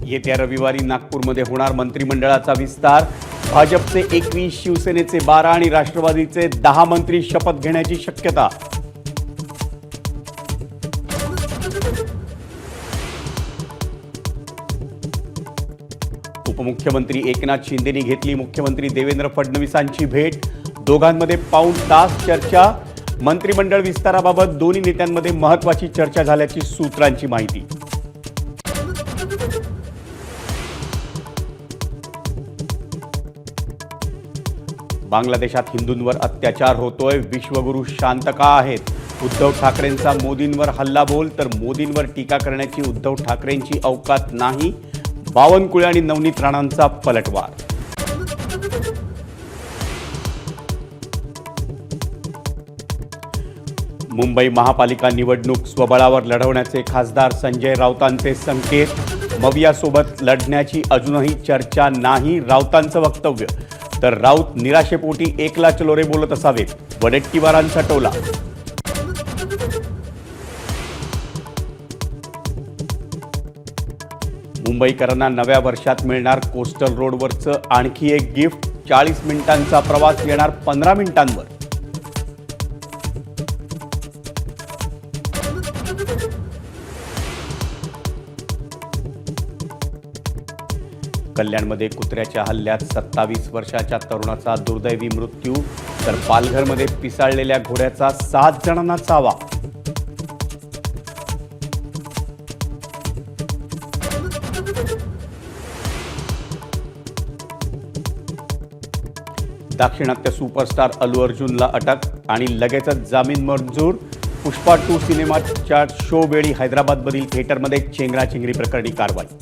येत्या रविवारी नागपूरमध्ये होणार मंत्रिमंडळाचा विस्तार। भाजपचे 21, शिवसेनेचे 12 आणि राष्ट्रवादीचे 10 मंत्री शपथ घेण्याची शक्यता। उपमुख्यमंत्री एकनाथ शिंदेंनी घेतली मुख्यमंत्री देवेंद्र फडणवीसांची भेट। दोघांमध्ये पाऊण तास चर्चा। मंत्रिमंडळ विस्ताराबाबत दोन्ही नेत्यांमध्ये महत्त्वाची चर्चा झाल्याची सूत्रांची माहिती। बांगलादेशात हिंदूंवर अत्याचार होतोय, विश्वगुरू शांत का आहेत? उद्धव ठाकरेंचा मोदींवर हल्लाबोल, तर मोदींवर टीका करण्याची उद्धव ठाकरेंची अवकात नाही। बावनकुळे आणि नवनीत राणांचा पलटवार। मुंबई महापालिका निवडणूक स्वबळावर लढवण्याचे खासदार संजय राऊतांचे संकेत। मवियासोबत लढण्याची अजूनही चर्चा नाही, राऊतांचं वक्तव्य। तर राऊत निराशेपोटी एकला चलो रे बोलत असावेत, वडेट्टीवारांचा टोला। मुंबईकरांना नव्या वर्षात मिळणार कोस्टल रोडवरचं आणखी एक गिफ्ट। 40 मिनिटांचा प्रवास येणार 15 मिनिटांवर। कल्याणमध्ये कुत्र्याच्या हल्ल्यात 27 वर्षाच्या तरुणाचा दुर्दैवी मृत्यू, तर पालघरमध्ये पिसाळलेल्या घोड्याचा 7 जणांना चावा। दाक्षिणात्य सुपरस्टार अल्लू अर्जुनला अटक आणि लगेचच जामीन मंजूर। पुष्पा 2 सिनेमाच्या शो वेळी हैदराबादमधील थिएटरमध्ये चेंगराचेंगरी प्रकरणी कारवाई।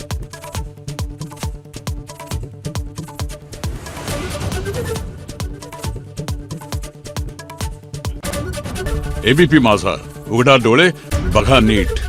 एबीपी माझा, उघडा डोळे बघा नीट।